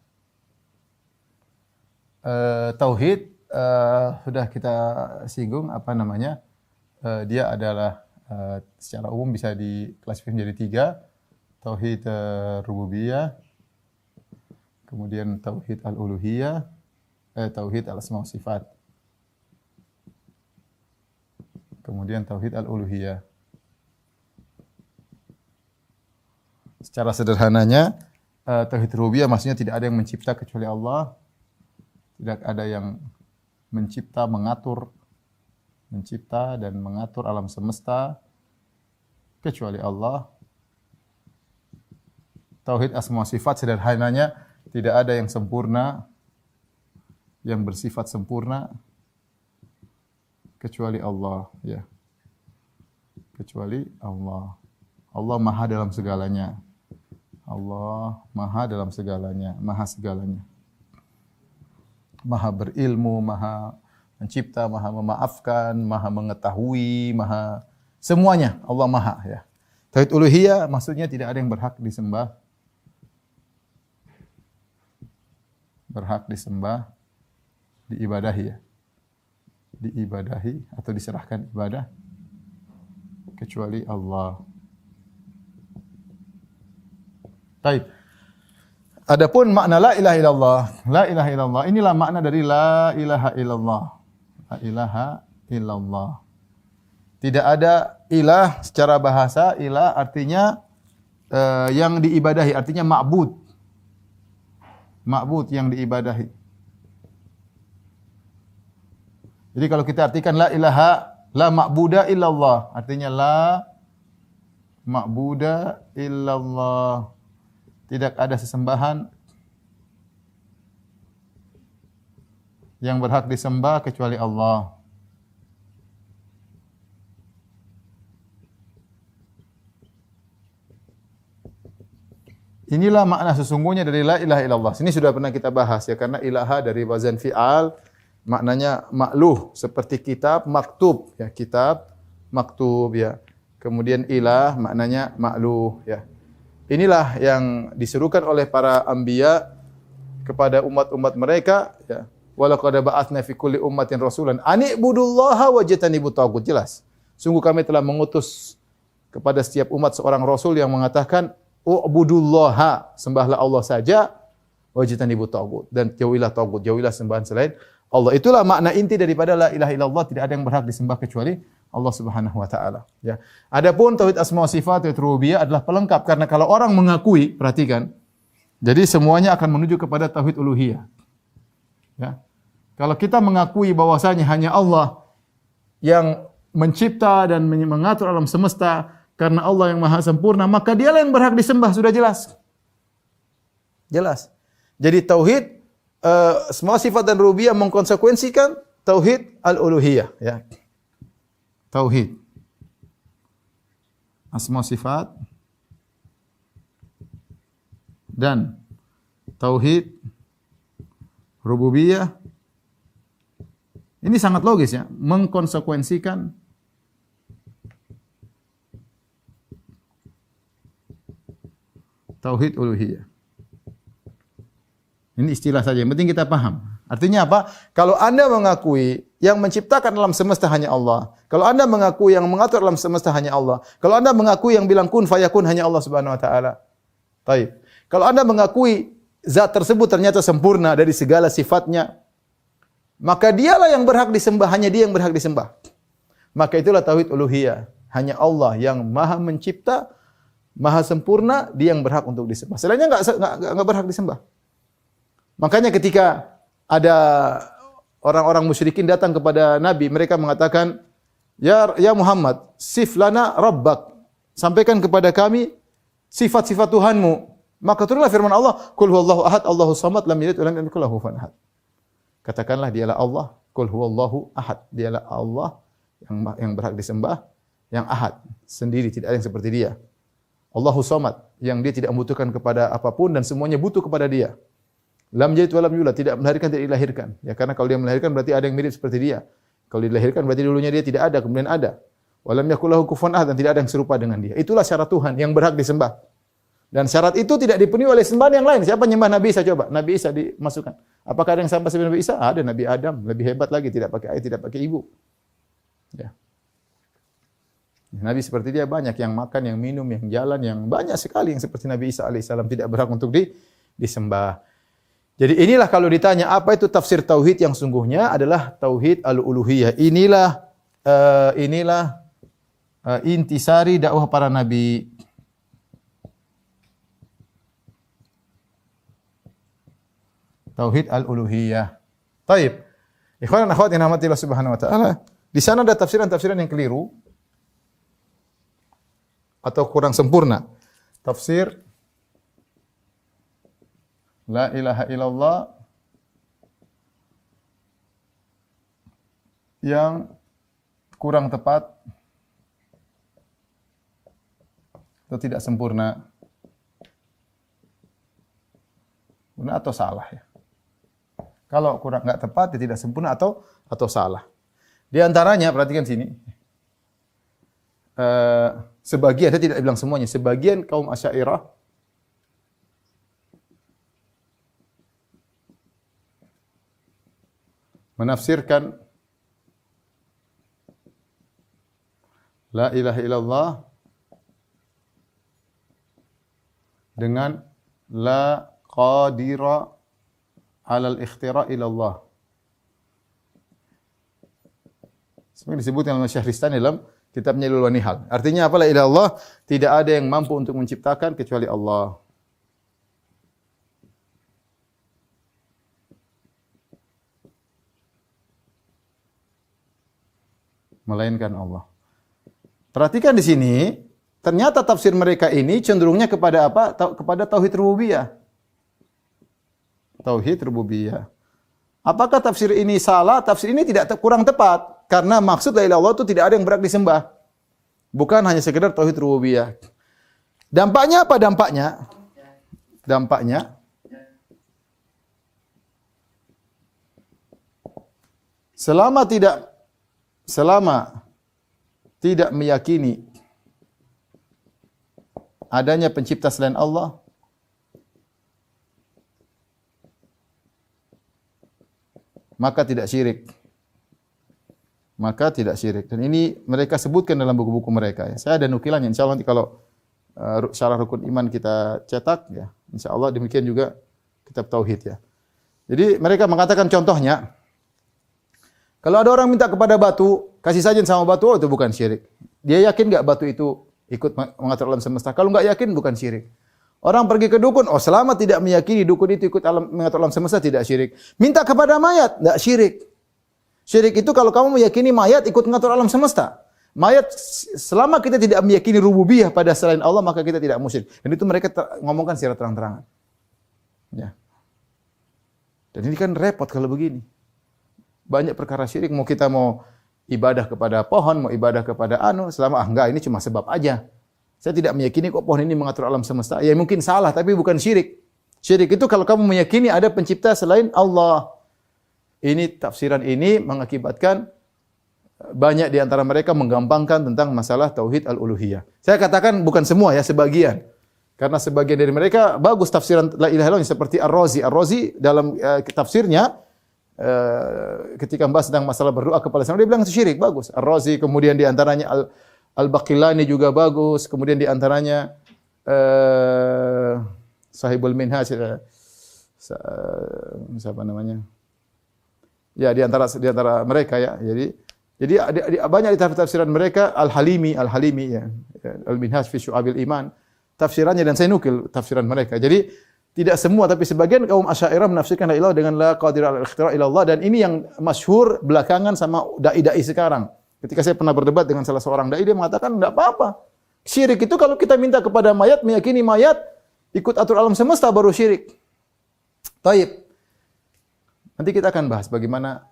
Speaker 2: Tauhid sudah kita singgung apa namanya? Dia adalah secara umum bisa diklasifikasi menjadi 3. Tauhid rububiyah, kemudian tauhid al-uluhiyah, tauhid al-asma wa sifat. Kemudian tauhid al-uluhiyah. Secara sederhananya, tauhid rububiyah maksudnya tidak ada yang mencipta kecuali Allah. Tidak ada yang mencipta, mencipta dan mengatur alam semesta kecuali Allah. Tauhid asma wa sifat sederhananya tidak ada yang sempurna, yang bersifat sempurna kecuali Allah ya. Kecuali Allah. Allah maha dalam segalanya. Allah maha dalam segalanya, maha segalanya. Maha berilmu, maha mencipta, maha memaafkan, maha mengetahui, maha semuanya Allah maha ya. Tauhid uluhiyah maksudnya tidak ada yang berhak disembah. Berhak disembah, diibadahi ya. Diibadahi atau diserahkan ibadah kecuali Allah. Baik. Adapun makna la ilaha illallah. La ilaha illallah inilah makna dari la ilaha illallah. La ilaha illallah. Tidak ada ilah secara bahasa, ilah artinya yang diibadahi, artinya ma'bud. Ma'bud yang diibadahi. Jadi kalau kita artikan la ilaha, la ma'buda illallah, artinya la ma'buda illallah. Tidak ada sesembahan yang berhak disembah kecuali Allah. Inilah makna sesungguhnya dari la ilaha illallah. Sini sudah pernah kita bahas ya, karena ilaha dari wazan fi'al maknanya makluh, seperti kitab, maktub ya, kitab, maktub ya. Kemudian ilah maknanya makluh ya. Inilah yang diserukan oleh para anbiya kepada umat-umat mereka ya. Walaqad ba'atsna fi kulli ummatin rasulan an ibudullaha wajtanibut taghut. Jelas. Sungguh kami telah mengutus kepada setiap umat seorang rasul yang mengatakan ubudullaha, sembahlah Allah saja, wajtanibut taghut, dan jauhilah taghut, jauhilah sembahan selain Allah. Itulah makna inti daripada la ilaha illallah, tidak ada yang berhak disembah kecuali Allah Subhanahu wa taala ya. Adapun tauhid asma wa sifat, tauhid rububiyah adalah pelengkap, karena kalau orang mengakui, perhatikan, jadi semuanya akan menuju kepada tauhid uluhiyah. Ya. Kalau kita mengakui bahwasanya hanya Allah yang mencipta dan mengatur alam semesta, karena Allah yang maha sempurna, maka dialah yang berhak disembah, sudah jelas. Jelas. Jadi tauhid asma sifat dan rububiyah mengkonsekuensikan tauhid al-uluhiyah ya. Tauhid asma sifat dan tauhid rububiyah ini sangat logis ya, mengkonsekuensikan tauhid uluhiyah. Ini istilah saja, yang penting kita paham. Artinya apa? Kalau Anda mengakui yang menciptakan alam semesta hanya Allah, kalau Anda mengakui yang mengatur alam semesta hanya Allah, kalau Anda mengakui yang bilang kun fayakun hanya Allah Subhanahu wa taala. Baik. Kalau Anda mengakui zat tersebut ternyata sempurna dari segala sifatnya, maka dialah yang berhak disembah, hanya dia yang berhak disembah. Maka itulah tauhid uluhiyah. Hanya Allah yang maha mencipta, maha sempurna, dia yang berhak untuk disembah. Selainnya enggak berhak disembah. Makanya ketika ada orang-orang musyrikin datang kepada Nabi, mereka mengatakan, Ya Muhammad, sif lana rabbak. sampaikan kepada kami sifat-sifat Tuhanmu. Maka turunlah firman Allah, Qul huwallahu ahad, Allahus samad, lam yalid wa lam yakul lahu kufuwan ahad. Katakanlah dialah Allah, Qul huwallahu ahad, dialah Allah yang berhak disembah, yang ahad, sendiri, tidak ada yang seperti dia. Allahus samad, yang dia tidak membutuhkan kepada apapun dan semuanya butuh kepada dia. Lam yalid wa lam yulad, tidak melahirkan, tidak dilahirkan. Ya, karena kalau dia melahirkan berarti ada yang mirip seperti dia. Kalau dilahirkan berarti dulunya dia tidak ada, kemudian ada. Wa lam yakul lahu kufuwan ahad, dan tidak ada yang serupa dengan dia. Itulah syarat Tuhan yang berhak disembah. Dan syarat itu tidak dipenuhi oleh sembahan yang lain. Siapa nyembah Nabi Isa coba? Nabi Isa dimasukkan. Apakah ada yang sama seperti Nabi Isa? Ada, Nabi Adam, lebih hebat lagi, tidak pakai ayah, tidak pakai ibu. Ya. Nabi seperti dia banyak, yang makan, yang minum, yang jalan, yang banyak sekali yang seperti Nabi Isa alaihissalam tidak berhak untuk disembah. Jadi inilah kalau ditanya apa itu tafsir tauhid yang sungguhnya adalah tauhid al-uluhiyah. Inilah intisari dakwah para nabi. Tauhid al-uluhiyah. Taib. Ikhwan dan akhwat yang dirahmati Allah Subhanahu wa taala, di sana ada tafsiran-tafsiran yang keliru atau kurang sempurna. Tafsir la ilaha illallah yang kurang tepat atau tidak sempurna. Benar atau salah ya? Kalau kurang enggak tepat, dia tidak sempurna atau salah. Di antaranya, perhatikan sini. Sebagian, saya tidak bilang semuanya, sebagian kaum Asy'ariyah menafsirkan la ilaha illallah dengan la qadira alal ikhtira ilallah. Sebenarnya disebutkan oleh Syahristani dalam kitabnya Ilal Nihal. Artinya apa? La ilaha illallah, tidak ada yang mampu untuk menciptakan kecuali Allah. Melainkan Allah. Perhatikan di sini, ternyata tafsir mereka ini cenderungnya kepada apa? Kepada tauhid rububiyah. Tauhid rububiyah. Apakah tafsir ini salah? Tafsir ini kurang tepat karena maksud la ilaha illallah itu tidak ada yang berhak disembah. Bukan hanya sekedar tauhid rububiyah. Dampaknya apa dampaknya? Dampaknya selama tidak meyakini adanya pencipta selain Allah, maka tidak syirik. Maka tidak syirik. Dan ini mereka sebutkan dalam buku-buku mereka. Ya. Saya ada nukilannya. Insya Allah nanti kalau syarah rukun iman kita cetak, ya, insya Allah demikian juga kitab tauhid ya. Jadi mereka mengatakan contohnya, kalau ada orang minta kepada batu, kasih saja sama batu, oh, itu bukan syirik. Dia yakin enggak batu itu ikut mengatur alam semesta? Kalau enggak yakin, bukan syirik. Orang pergi ke dukun, oh selama tidak meyakini dukun itu ikut mengatur alam semesta, tidak syirik. Minta kepada mayat, tidak syirik. Syirik itu kalau kamu meyakini mayat ikut mengatur alam semesta. Mayat, selama kita tidak meyakini rububiyah pada selain Allah, maka kita tidak musyrik. Dan itu mereka ngomongkan secara terang-terangan. Ya. Dan ini kan repot kalau begini. Banyak perkara syirik, mau kita mau ibadah kepada pohon, mau ibadah kepada selama enggak, ini cuma sebab aja. Saya tidak meyakini kok pohon ini mengatur alam semesta. Ya mungkin salah, tapi bukan syirik. Syirik itu kalau kamu meyakini ada pencipta selain Allah. Ini tafsiran ini mengakibatkan banyak di antara mereka menggampangkan tentang masalah tauhid al-uluhiyah. Saya katakan bukan semua ya, sebagian. Karena sebagian dari mereka bagus tafsiran la ilaha illallah seperti Ar-Razi. Ar-Razi dalam tafsirnya ketika membahas tentang masalah berdoa kepada selain, dia bilang itu syirik, bagus. Ar-Razi, kemudian di antaranya Al-Baqillani juga bagus, kemudian di antaranya Sahibul Minhaj, siapa namanya? Ya, di antara mereka ya. Jadi banyak di tafsiran mereka Al-Halimi ya. Al-Minhaj fi Syu'abil Iman. Tafsirannya dan saya nukil tafsiran mereka. Jadi tidak semua tapi sebagian kaum Asy'ariyah menafsirkan la ilaha dengan la qadir al-ikhtira ila Allah, dan ini yang masyhur belakangan sama dai-dai sekarang. Ketika saya pernah berdebat dengan salah seorang dai, dia mengatakan enggak apa-apa. Syirik itu kalau kita minta kepada mayat, meyakini mayat ikut atur alam semesta baru syirik. Taib. Nanti kita akan bahas bagaimana.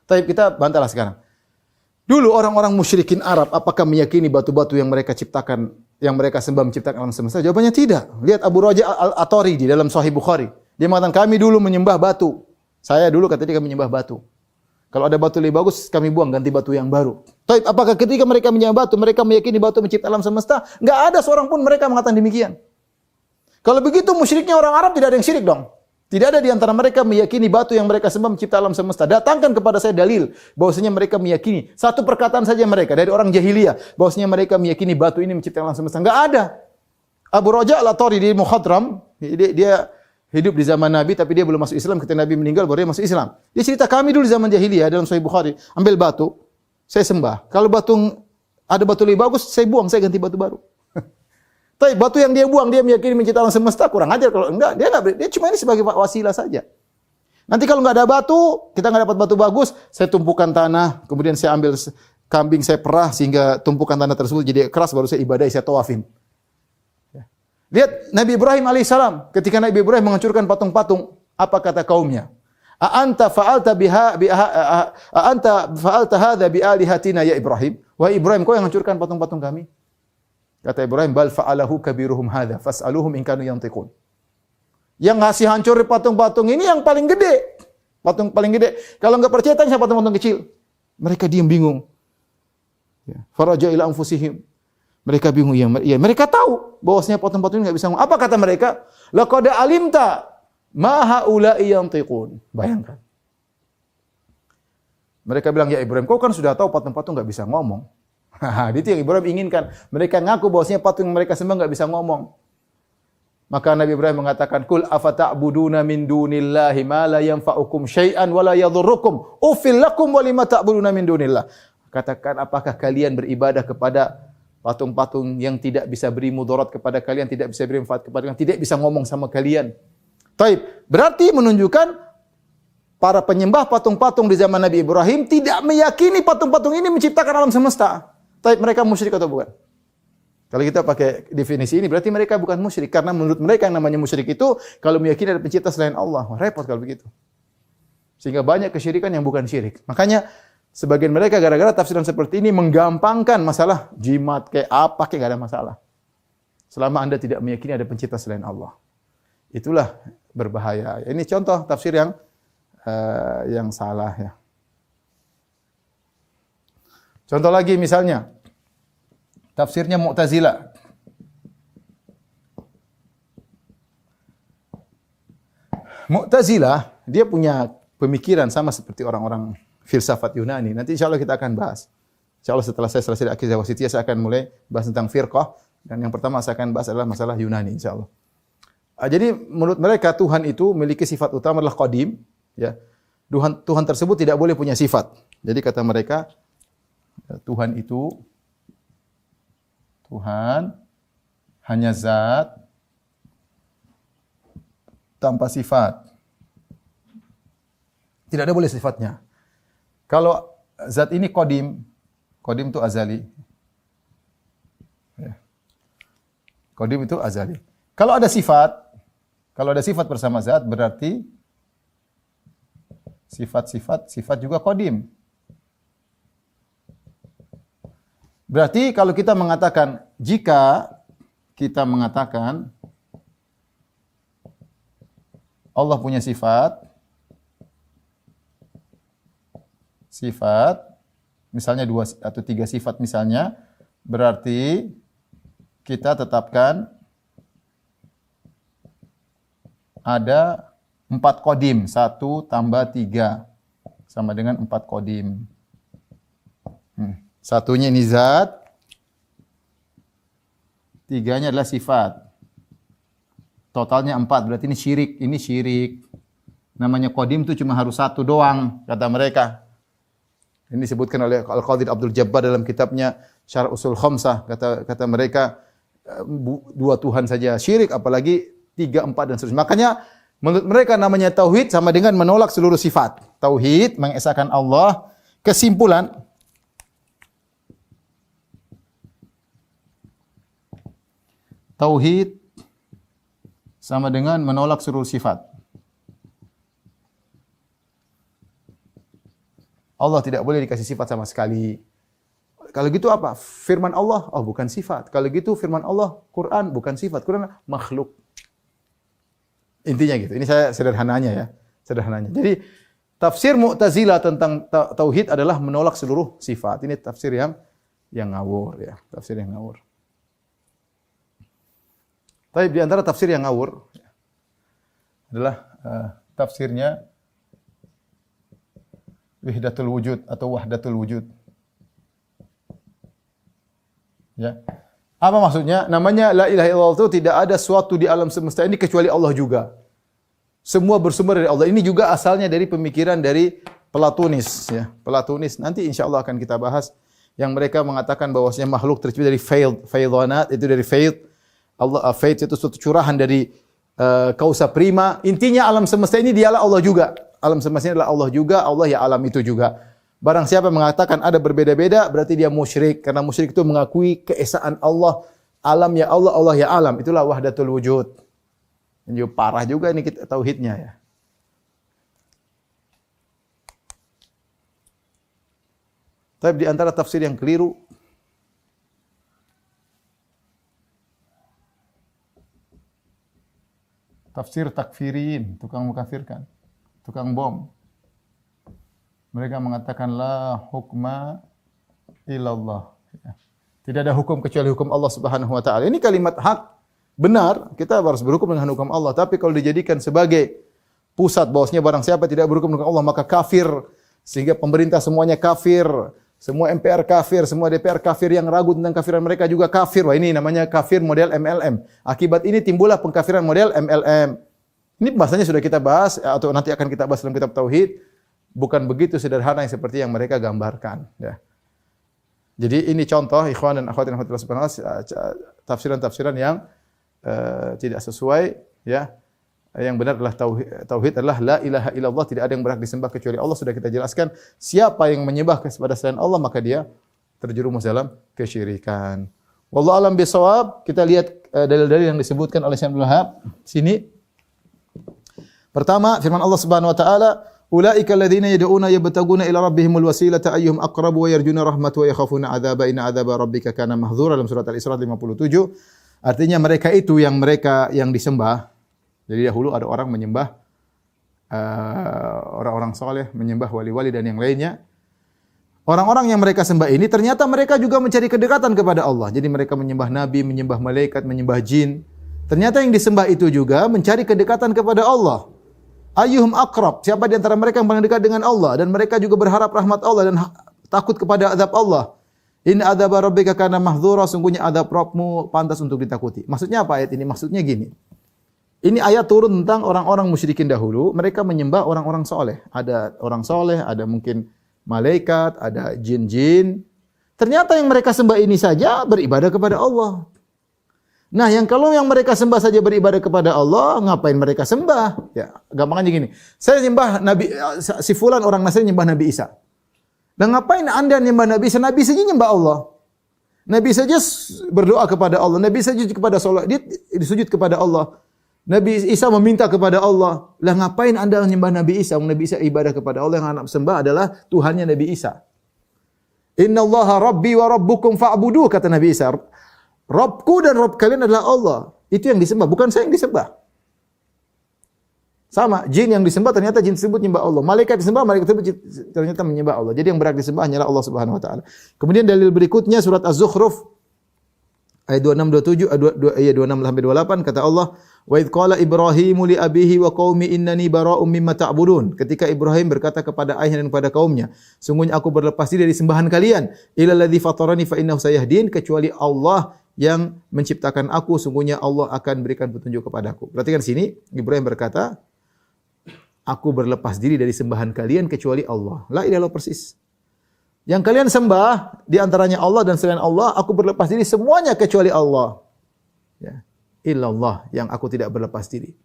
Speaker 2: Taib, kita bantahlah sekarang. Dulu orang-orang musyrikin Arab apakah meyakini batu-batu yang mereka ciptakan, yang mereka sembah menciptakan alam semesta? Jawabannya tidak. Lihat Abu Raja Al-Ataridi dalam Sahih Bukhari. Dia mengatakan kami dulu menyembah batu. Saya dulu kami menyembah batu. Kalau ada batu lebih bagus, kami buang ganti batu yang baru. Taib, apakah ketika mereka menyembah batu, mereka meyakini batu mencipta alam semesta? Enggak ada seorang pun mereka mengatakan demikian. Kalau begitu musyriknya orang Arab tidak ada yang syirik dong. Tidak ada di antara mereka meyakini batu yang mereka sembah mencipta alam semesta. Datangkan kepada saya dalil bahwasanya mereka meyakini. Satu perkataan saja mereka dari orang jahiliyah bahwasanya mereka meyakini batu ini mencipta alam semesta. Enggak ada. Abu Raja Al-Ataridi di Mukhadram, dia hidup di zaman Nabi tapi dia belum masuk Islam. Ketika Nabi meninggal baru dia masuk Islam. Dia cerita kami dulu di zaman jahiliyah dalam Sahih Bukhari, ambil batu, saya sembah. Kalau ada batu lebih bagus, saya buang, saya ganti batu baru. Tapi batu yang dia buang, dia meyakini mencipta alam semesta, kurang ajar. Kalau enggak, dia cuma ini sebagai wasilah saja. Nanti kalau enggak ada batu, kita enggak dapat batu bagus, saya tumpukan tanah, kemudian saya ambil kambing, saya perah sehingga tumpukan tanah tersebut jadi keras, baru saya ibadahi, saya tawafin. Lihat Nabi Ibrahim alaihissalam, ketika Nabi Ibrahim menghancurkan patung-patung, apa kata kaumnya? A'anta fa'alta hadza bi alihatina ya Ibrahim? Wahai Ibrahim, kau yang hancurkan patung-patung kami? Kata Ibrahim, bal fa'alahu kabiruhum hadza fas'aluhum in kanu yantiqun. Yang ngasih hancur patung-patung ini yang paling gede. Patung paling gede. Kalau enggak percaya tanya patung-patung kecil. Mereka diam bingung. Ya. Faraja ila anfusihim. Mereka bingung. Ya, mereka tahu bahwasanya patung-patung ini enggak bisa ngomong. Apa kata mereka? Laqad alimta ma haula'i yantiqun. Bayangkan. Mereka bilang, ya Ibrahim, kau kan sudah tahu patung-patung enggak bisa ngomong. Itu yang Ibrahim inginkan. Mereka ngaku bahwasanya patung yang mereka sembah enggak bisa ngomong. Maka Nabi Ibrahim mengatakan, "Qul afata'buduna min dunillahi ma la yanfa'ukum syai'an wa la yadhurrukum. Uffil lakum wa lima ta'buduna min dunillah." Katakan, apakah kalian beribadah kepada patung-patung yang tidak bisa beri mudarat kepada kalian, tidak bisa beri manfaat kepada kalian, tidak bisa ngomong sama kalian. Taib, berarti menunjukkan para penyembah patung-patung di zaman Nabi Ibrahim tidak meyakini patung-patung ini menciptakan alam semesta. Taib, mereka musyrik atau bukan? Kalau kita pakai definisi ini berarti mereka bukan musyrik, karena menurut mereka yang namanya musyrik itu kalau meyakini ada pencipta selain Allah. Wah, repot kalau begitu. Sehingga banyak kesyirikan yang bukan syirik. Makanya sebagian mereka gara-gara tafsiran seperti ini menggampangkan masalah jimat kayak apa kayak enggak ada masalah. Selama Anda tidak meyakini ada pencipta selain Allah. Itulah berbahaya. Ini contoh tafsir yang salah ya. Contoh lagi misalnya tafsirnya Mu'tazilah. Mu'tazilah dia punya pemikiran sama seperti orang-orang filsafat Yunani. Nanti insyaallah kita akan bahas. Insyaallah setelah saya selesai akidah wasithiyah saya akan mulai bahas tentang firqah dan yang pertama saya akan bahas adalah masalah Yunani insyaallah. Jadi menurut mereka Tuhan itu memiliki sifat utama adalah qadim, ya. Tuhan tersebut tidak boleh punya sifat. Jadi kata mereka Tuhan hanya zat tanpa sifat. Tidak ada boleh sifatnya. Kalau zat ini qadim itu azali. Ya. Qadim itu azali. Kalau ada sifat bersama zat berarti sifat juga qadim. Berarti kalau kita mengatakan, jika kita mengatakan Allah punya sifat, misalnya 2 atau 3 sifat misalnya, berarti kita tetapkan ada 4 qadim, 1 tambah 3 sama dengan 4 qadim. Satunya ini zat, 3-nya adalah sifat. Totalnya 4, berarti ini syirik. Namanya qadim itu cuma harus 1 doang, kata mereka. Ini disebutkan oleh Al-Qadhi Abdul Jabbar dalam kitabnya Syarh Usul Khamsah. Kata mereka 2 Tuhan saja syirik, apalagi 3, 4 dan seterusnya. Makanya menurut mereka namanya tauhid sama dengan menolak seluruh sifat. Tauhid mengesahkan Allah. Kesimpulan tauhid sama dengan menolak seluruh sifat. Allah tidak boleh dikasih sifat sama sekali. Kalau gitu apa? Firman Allah, oh bukan sifat. Kalau gitu firman Allah, Quran bukan sifat. Quran makhluk. Intinya gitu. Ini saya sederhananya ya. Sederhananya. Jadi tafsir Mu'tazilah tentang tauhid adalah menolak seluruh sifat. Ini tafsir yang ngawur ya. Tafsir yang ngawur. Tapi di antara tafsir yang ngawur adalah tafsirnya wahdatul wujud atau wahdatul wujud. Ya. Apa maksudnya? Namanya la ilaha illallah itu tidak ada suatu di alam semesta ini kecuali Allah juga. Semua bersumber dari Allah. Ini juga asalnya dari pemikiran dari Platonis ya. Platonis nanti insyaallah akan kita bahas yang mereka mengatakan bahwasanya makhluk tercipta dari faidhanat, itu dari faid. Allah faid itu suatu curahan dari causa prima. Intinya alam semesta ini dialah Allah juga. Alam semesta ini adalah Allah juga, Allah ya alam itu juga. Barang siapa mengatakan ada berbeda-beda, berarti dia musyrik. Karena musyrik itu mengakui keesaan Allah. Alam ya Allah, Allah ya alam. Itulah wahdatul wujud. Ini parah juga ini kita tauhidnya ya. Tapi di antara tafsir yang keliru, tafsir takfirin, tukang mengkafirkan, tukang bom. Mereka mengatakan la hukma illallah. Tidak ada hukum kecuali hukum Allah Subhanahu wa taala. Ini kalimat hak, benar, kita harus berhukum dengan hukum Allah, tapi kalau dijadikan sebagai pusat bahwasanya barang siapa tidak berhukum dengan Allah maka kafir, sehingga pemerintah semuanya kafir, semua MPR kafir, semua DPR kafir, yang ragu tentang kafiran mereka juga kafir. Wah, ini namanya kafir model MLM. Akibat ini timbullah pengkafiran model MLM. Ini bahasanya sudah kita bahas atau nanti akan kita bahas dalam kitab tauhid. Bukan begitu sederhana yang seperti yang mereka gambarkan ya. Jadi ini contoh ikhwan dan akhwat yang rahmatillah subhanahu wa ta'ala, tafsiran-tafsiran yang tidak sesuai ya. Yang benar adalah tauhid adalah la ilaha illallah, tidak ada yang berhak disembah kecuali Allah. Sudah kita jelaskan, siapa yang menyembah kepada selain Allah maka dia terjerumus dalam kesyirikan. Wallahu alam bisawab. Kita lihat dalil-dalil yang disebutkan oleh Syekh Abdul Wahab sini. Pertama, firman Allah Subhanahu wa taala, ulaika alladziina yad'uuna yabtaghuuna ila rabbihimul wasilata ayyuhum aqrabu wa yarjuna rahmatahu wa yakhafuna 'adzaba inna 'adzaba rabbika kana mahdzura, dalam surat Al-Isra 57. Artinya mereka itu yang disembah. Jadi dahulu ada orang menyembah orang-orang saleh, menyembah wali-wali dan yang lainnya. Orang-orang yang mereka sembah ini ternyata mereka juga mencari kedekatan kepada Allah. Jadi mereka menyembah nabi, menyembah malaikat, menyembah jin. Ternyata yang disembah itu juga mencari kedekatan kepada Allah. Ayyuhum aqrab, siapa di antara mereka yang paling dekat dengan Allah, dan mereka juga berharap rahmat Allah dan takut kepada azab Allah. Inna adzaba rabbika kana mahdzura, sungguhnya azab Rabbmu pantas untuk ditakuti. Maksudnya apa ayat ini? Maksudnya gini. Ini ayat turun tentang orang-orang musyrikin dahulu, mereka menyembah orang-orang soleh. Ada orang soleh, ada mungkin malaikat, ada jin-jin. Ternyata yang mereka sembah ini saja beribadah kepada Allah. Nah, kalau yang mereka sembah saja beribadah kepada Allah, ngapain mereka sembah? Ya, gampangnya gini. Saya nyembah Nabi, si fulan orang Nasrani nyembah Nabi Isa. Dan ngapain Anda nyembah Nabi Isa? Nabi saja nyembah Allah. Nabi saja berdoa kepada Allah. Nabi saja kepada salat, dia disujud kepada Allah. Nabi Isa meminta kepada Allah. Lah ngapain Anda nyembah Nabi Isa? Nabi Isa ibadah kepada Allah, yang anak sembah adalah Tuhannya Nabi Isa. Innallaha rabbi wa rabbukum fa'buduh, kata Nabi Isa. Rabbku dan Rabb kalian adalah Allah. Itu yang disembah, bukan saya yang disembah. Sama, jin yang disembah ternyata jin tersebut menyembah Allah. Malaikat disembah, malaikat tersebut ternyata menyembah Allah. Jadi yang berhak disembah hanyalah Allah Subhanahu wa taala. Kemudian dalil berikutnya surat Az-Zukhruf ayat 26 27 ayat 26 sampai 28, kata Allah, "Wa idz qala Ibrahimu li abihi wa qaumi innani bara'um mimma ta'budun." Ketika Ibrahim berkata kepada ayahnya dan kepada kaumnya, sungguhnya aku berlepas diri dari sembahan kalian, illa alladzi fatarani fa innahu sayahdin, kecuali Allah yang menciptakan aku, sungguhnya Allah akan berikan petunjuk kepadaku. Perhatikan sini, Ibrahim berkata, aku berlepas diri dari sembahan kalian kecuali Allah. La ilaha illallah persis. Yang kalian sembah di antaranya Allah dan selain Allah, aku berlepas diri semuanya kecuali Allah. Ya. Illallah, yang aku tidak berlepas diri.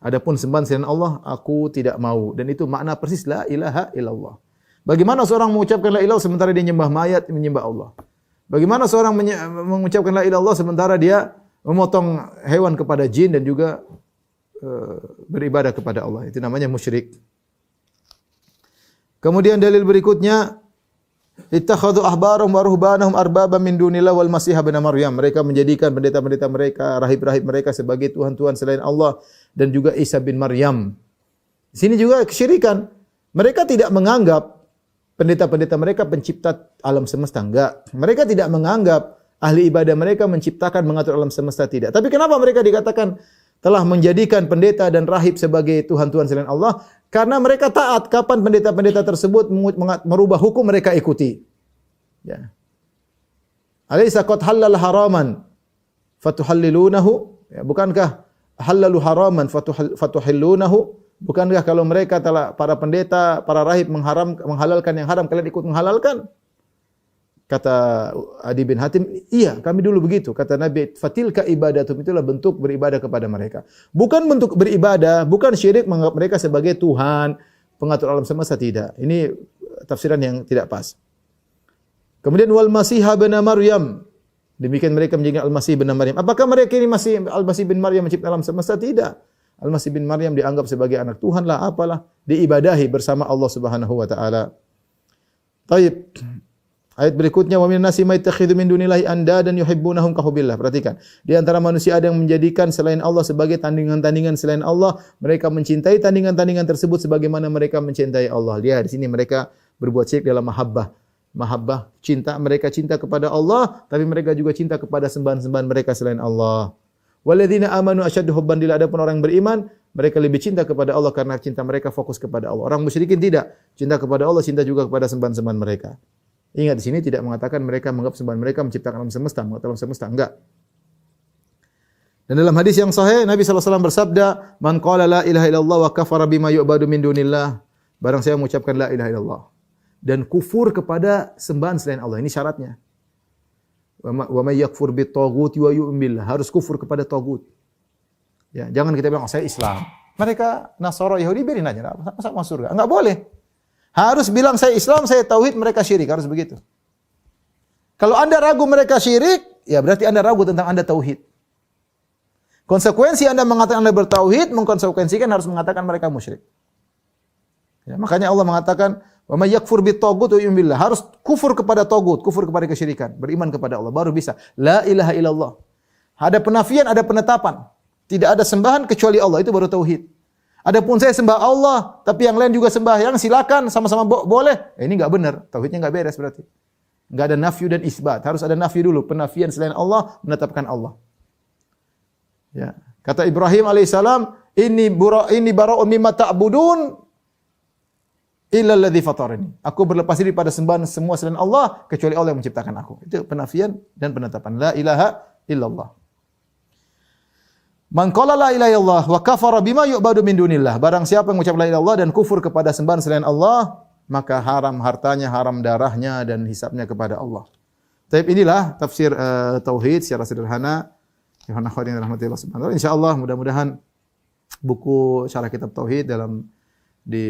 Speaker 2: Adapun sembahan selain Allah, aku tidak mau. Dan itu makna persis la ilaha illallah. Bagaimana seorang mengucapkan la ilaha sementara dia menyembah mayat, menyembah Allah? Bagaimana seorang mengucapkan la ilaha illallah sementara dia memotong hewan kepada jin dan juga beribadah kepada Allah. Itu namanya musyrik. Kemudian dalil berikutnya, ittakhadhu ahbarahum wa ruhbanahum arbaba min dunillah wal masih ibn Maryam. Mereka menjadikan pendeta-pendeta mereka, rahib-rahib mereka sebagai tuhan-tuhan selain Allah dan juga Isa bin Maryam. Di sini juga kesyirikan. Mereka tidak menganggap pendeta-pendeta mereka pencipta alam semesta, enggak. Mereka tidak menganggap ahli ibadah mereka menciptakan, mengatur alam semesta, tidak. Tapi kenapa mereka dikatakan telah menjadikan pendeta dan rahib sebagai tuhan-tuhan selain Allah? Karena mereka taat kapan pendeta-pendeta tersebut merubah hukum, mereka ikuti. Ya. Alaysa qad halal haraman fatuhallilunahu? Ya, bukankah halalu haraman fatuhallunahu? Bukankah kalau mereka telah, para pendeta, para rahib menghalalkan yang haram, kalian ikut menghalalkan? Kata Adi bin Hatim, iya, kami dulu begitu. Kata Nabi, fatilka ibadatum, itulah bentuk beribadah kepada mereka. Bukan bentuk beribadah, bukan syirik menganggap mereka sebagai Tuhan, pengatur alam semesta, tidak. Ini tafsiran yang tidak pas. Kemudian wal Masih bin Maryam. Demikian mereka menjadikan Al-Masih bin Maryam. Apakah mereka ini masih Al-Masih bin Maryam mencipta alam semesta? Tidak. Al-Masih bin Maryam dianggap sebagai anak Tuhan lah, apalah, diibadahi bersama Allah Subhanahu wa taala. Taib. Ayat berikutnya, wa minan nasi may yattakhidhu min dunillahi andadan yuhibbunahum ka hubbillah. Perhatikan, di antara manusia ada yang menjadikan selain Allah sebagai tandingan-tandingan selain Allah, mereka mencintai tandingan-tandingan tersebut sebagaimana mereka mencintai Allah. Lihat di sini mereka berbuat syirik dalam mahabbah. Mahabbah, cinta, mereka cinta kepada Allah, tapi mereka juga cinta kepada sembahan-sembahan mereka selain Allah. Walladzina amanu asyaddu hubban lillah. Adapun orang beriman, mereka lebih cinta kepada Allah karena cinta mereka fokus kepada Allah. Orang musyrikin tidak, cinta kepada Allah, cinta juga kepada sembahan-sembahan mereka. Ingat di sini tidak mengatakan mereka menganggap sembahan mereka menciptakan alam semesta, mengatur alam semesta, enggak. Dan dalam hadis yang sahih Nabi sallallahu alaihi wasallam bersabda, "Man qala la ilaha illallah wa kafara bima yu'badu min dunillah." Barang siapa mengucapkan la ilaha illallah dan kufur kepada sembahan selain Allah. Ini syaratnya. Wa may yakfur bit taghuti wa yu'min billah. Harus kufur kepada tagut. Ya, jangan kita bilang, oh, saya Islam. Mereka Nasara, Yahudi, biarin aja, masa masuk surga. Enggak boleh. Harus bilang saya Islam, saya tauhid, mereka syirik, harus begitu. Kalau Anda ragu mereka syirik, ya berarti Anda ragu tentang Anda tauhid. Konsekuensi Anda mengatakan Anda bertauhid, mengkonsekuensikan harus mengatakan mereka musyrik. Ya, makanya Allah mengatakan, wa may yakfur bit tagut wa yu'min billah. Harus kufur kepada tagut, kufur kepada kesyirikan, beriman kepada Allah, baru bisa la ilaha illallah. Ada penafian, ada penetapan. Tidak ada sembahan kecuali Allah, itu baru tauhid. Adapun saya sembah Allah, tapi yang lain juga sembahyang, silakan sama-sama boleh. Ini enggak benar, tauhidnya enggak beres berarti. Enggak ada nafyu dan isbat, harus ada nafyu dulu, penafian selain Allah, menetapkan Allah. Ya, kata Ibrahim alaihissalam, ini bara'un mimma ta'budun illa alladzi fatarani. Aku berlepas diri pada sembahan semua selain Allah kecuali Allah yang menciptakan aku. Itu penafian dan penetapan la ilaha illallah. Man qala la ilaha illallah wa kafara bima yu'badu min dunillah. Barang siapa yang mengucap la ilaha illallah dan kufur kepada sembahan selain Allah, maka haram hartanya, haram darahnya dan hisabnya kepada Allah. Tapi inilah tafsir tauhid secara sederhana. Ya khairin rahmatillah subhanahu wa ta'ala. Insyaallah mudah-mudahan buku syarah kitab tauhid di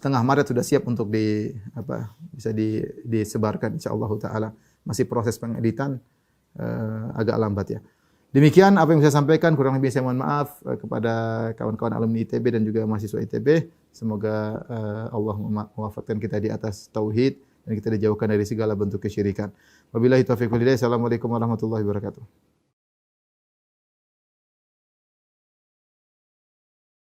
Speaker 2: tengah Maret sudah siap untuk bisa disebarkan insyaallah taala. Masih proses pengeditan agak lambat ya. Demikian apa yang saya sampaikan, kurang lebih saya mohon maaf kepada kawan-kawan alumni ITB dan juga mahasiswa ITB. Semoga Allah mewafatkan kita di atas tauhid dan kita dijauhkan dari segala bentuk kesyirikan. Wabillahi taufiq wal hidayah. Assalamualaikum warahmatullahi wabarakatuh.